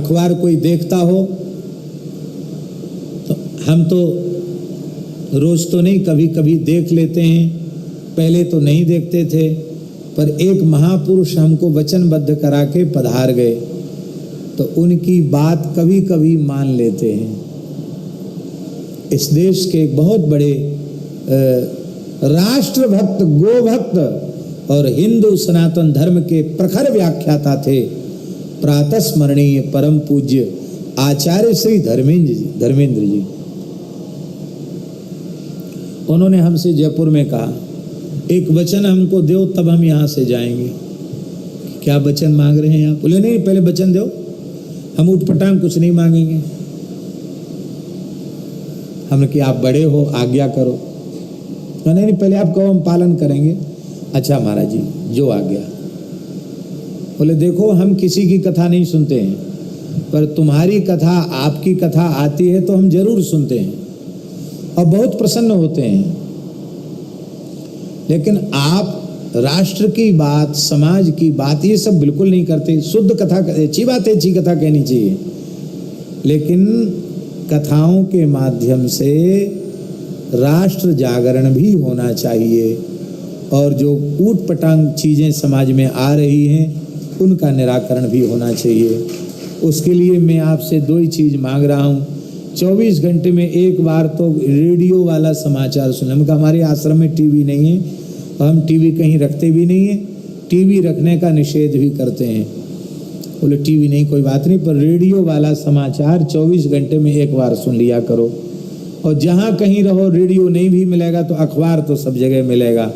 अखबार कोई देखता हो तो हम तो रोज तो नहीं, कभी कभी देख लेते हैं, पहले तो नहीं देखते थे, पर एक महापुरुष हमको वचनबद्ध करा के पधार गए तो उनकी बात कभी कभी मान लेते हैं। इस देश के एक बहुत बड़े राष्ट्रभक्त, गोभक्त और हिंदू सनातन धर्म के प्रखर व्याख्याता थे प्रातः स्मरणीय परम पूज्य आचार्य श्री धर्मेंद्र जी। उन्होंने हमसे जयपुर में कहा, एक वचन हमको दो तब हम यहाँ से जाएंगे। क्या वचन मांग रहे हैं आप? बोले नहीं, पहले वचन दो, हम उठपटांग कुछ नहीं मांगेंगे। हमने कि आप बड़े हो, आज्ञा करो। नहीं, पहले आप कहो, हम पालन करेंगे। अच्छा महाराज जी, जो आज्ञा। बोले देखो, हम किसी की कथा नहीं सुनते हैं, पर तुम्हारी कथा, आपकी कथा आती है तो हम जरूर सुनते हैं और बहुत प्रसन्न होते हैं। लेकिन आप राष्ट्र की बात, समाज की बात, ये सब बिल्कुल नहीं करते। शुद्ध कथा, अच्छी बात है, अच्छी कथा कहनी चाहिए, लेकिन कथाओं के माध्यम से राष्ट्र जागरण भी होना चाहिए और जो ऊटपटांग चीज़ें समाज में आ रही हैं उनका निराकरण भी होना चाहिए। उसके लिए मैं आपसे दो ही चीज़ मांग रहा हूँ। 24 घंटे में एक बार तो रेडियो वाला समाचार सुने। हमका हमारे आश्रम में टीवी नहीं है और हम टीवी कहीं रखते भी नहीं है, टीवी रखने का निषेध भी करते हैं। बोले टीवी नहीं, कोई बात नहीं, पर रेडियो वाला समाचार 24 घंटे में एक बार सुन लिया करो। और जहाँ कहीं रहो रेडियो नहीं भी मिलेगा तो अखबार तो सब जगह मिलेगा,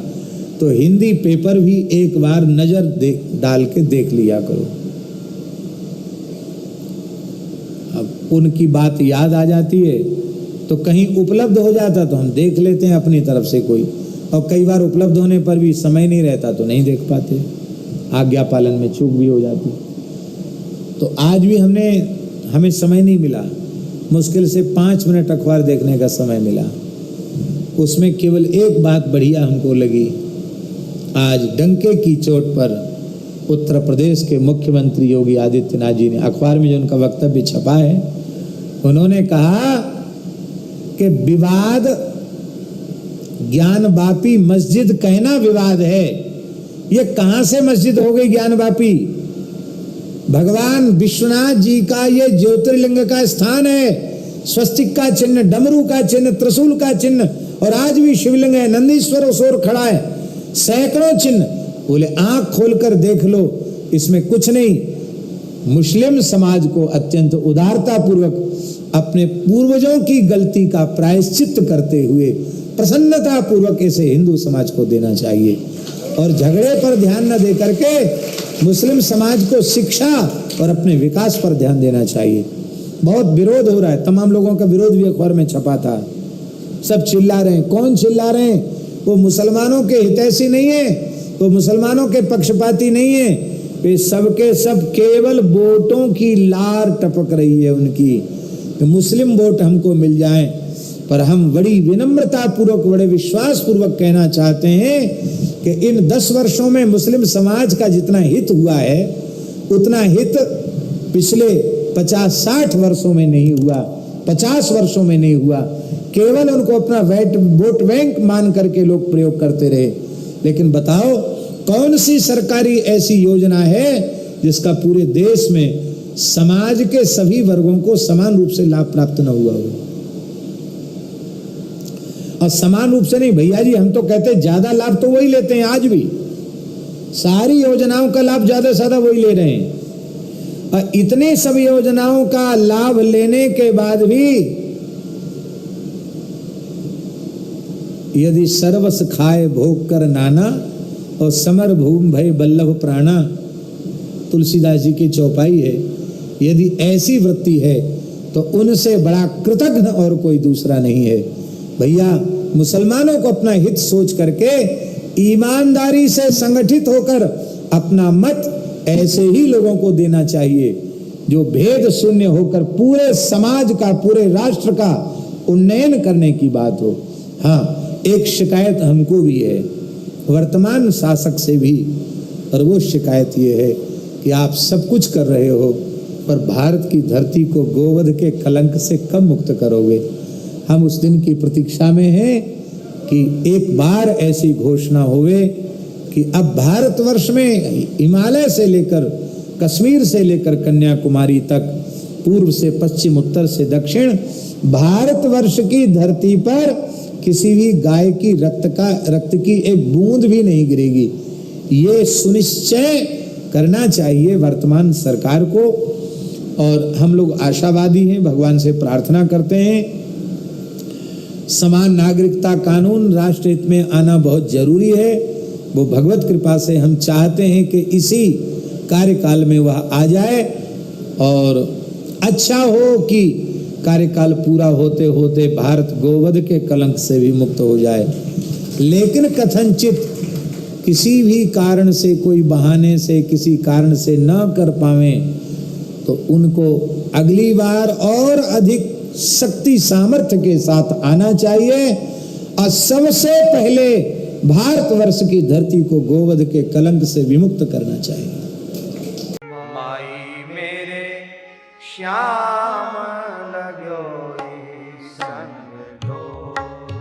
तो हिंदी पेपर भी एक बार नज़र डाल के देख लिया करो। अब उनकी बात याद आ जाती है तो कहीं उपलब्ध हो जाता तो हम देख लेते हैं अपनी तरफ से कोई, और कई बार उपलब्ध होने पर भी समय नहीं रहता तो नहीं देख पाते, आज्ञा पालन में चूक भी हो जाती। तो आज भी हमें समय नहीं मिला, मुश्किल से 5 मिनट अखबार देखने का समय मिला। उसमें केवल एक बात बढ़िया हमको लगी। आज डंके की चोट पर उत्तर प्रदेश के मुख्यमंत्री योगी आदित्यनाथ जी ने, अखबार में जो उनका वक्तव्य छपा है, उन्होंने कहा कि विवाद ज्ञान बापी मस्जिद कहना विवाद है। ये कहां से मस्जिद हो गई ज्ञान बापी? भगवान विश्वनाथ जी का ये ज्योतिर्लिंग का स्थान है, स्वस्तिक का चिन्ह, डमरू का चिन्ह, त्रिशूल का चिन्ह, और आज भी शिवलिंग है, नंदीश्वर उस ओर खड़ा है, सैकड़ों चिन्ह। बोले आंख खोलकर देख लो, इसमें कुछ नहीं। मुस्लिम समाज को अत्यंत उदारता पूर्वक अपने पूर्वजों की गलती का प्रायश्चित करते हुए प्रसन्नता पूर्वक इसे हिंदू समाज को देना चाहिए, और झगड़े पर ध्यान न दे करके मुस्लिम समाज को शिक्षा और अपने विकास पर ध्यान देना चाहिए। बहुत विरोध हो रहा है, तमाम लोगों का विरोध भी अखबार में छपा था। सब चिल्ला रहे हैं। कौन चिल्ला रहे हैं? वो मुसलमानों के हितैषी नहीं है, वो मुसलमानों के पक्षपाती नहीं है, वे सबके सब केवल वोटों की लार टपक रही है उनकी कि मुस्लिम वोट हमको मिल जाएं। पर हम बड़ी विनम्रता पूर्वक, बड़े विश्वास पूर्वक कहना चाहते हैं कि इन 10 वर्षों में मुस्लिम समाज का जितना हित हुआ है उतना हित पिछले 50-60 वर्षों में नहीं हुआ, 50 वर्षों में नहीं हुआ। केवल उनको अपना वोट बैंक मान करके लोग प्रयोग करते रहे। लेकिन बताओ, कौन सी सरकारी ऐसी योजना है जिसका पूरे देश में समाज के सभी वर्गों को समान रूप से लाभ प्राप्त न हुआ हो? और समान रूप से नहीं भैया जी, हम तो कहते हैं ज्यादा लाभ तो वही लेते हैं। आज भी सारी योजनाओं का लाभ ज्यादा से ज्यादा वही ले रहे हैं, और इतने सब योजनाओं का लाभ लेने के बाद भी यदि सर्वस खाए भोग कर नाना और समर भूम भय बल्लभ प्राणा, तुलसीदास जी की चौपाई है। यदि ऐसी वृत्ति है तो उनसे बड़ा कृतज्ञ और कोई दूसरा नहीं है। भैया, मुसलमानों को अपना हित सोच करके ईमानदारी से संगठित होकर अपना मत ऐसे ही लोगों को देना चाहिए जो भेद शून्य होकर पूरे समाज का, पूरे राष्ट्र का उन्नयन करने की बात हो। हाँ, एक शिकायत हमको भी है, वर्तमान शासक से भी, और वो शिकायत ये है कि आप सब कुछ कर रहे हो पर भारत की धरती को गोवध के कलंक से कब मुक्त करोगे? हम उस दिन की प्रतीक्षा में हैं कि एक बार ऐसी घोषणा होवे कि अब भारतवर्ष में हिमालय से लेकर कश्मीर से लेकर कन्याकुमारी तक, पूर्व से पश्चिम, उत्तर से दक्षिण, भारतवर्ष की धरती पर किसी भी गाय की रक्त की एक बूंद भी नहीं गिरेगी। ये सुनिश्चय करना चाहिए वर्तमान सरकार को। और हम लोग आशावादी हैं, भगवान से प्रार्थना करते हैं। समान नागरिकता कानून राष्ट्र हित में आना बहुत जरूरी है। वो भगवत कृपा से हम चाहते हैं कि इसी कार्यकाल में वह आ जाए और अच्छा हो कि कार्यकाल पूरा होते होते भारत गोवध के कलंक से भी मुक्त हो जाए। लेकिन कथनचित किसी भी कारण से, कोई बहाने से, किसी कारण से न कर पावें तो उनको अगली बार और अधिक शक्ति सामर्थ्य के साथ आना चाहिए और सबसे पहले भारतवर्ष की धरती को गोवध के कलंक से विमुक्त करना चाहिए। माई मेरे श्याम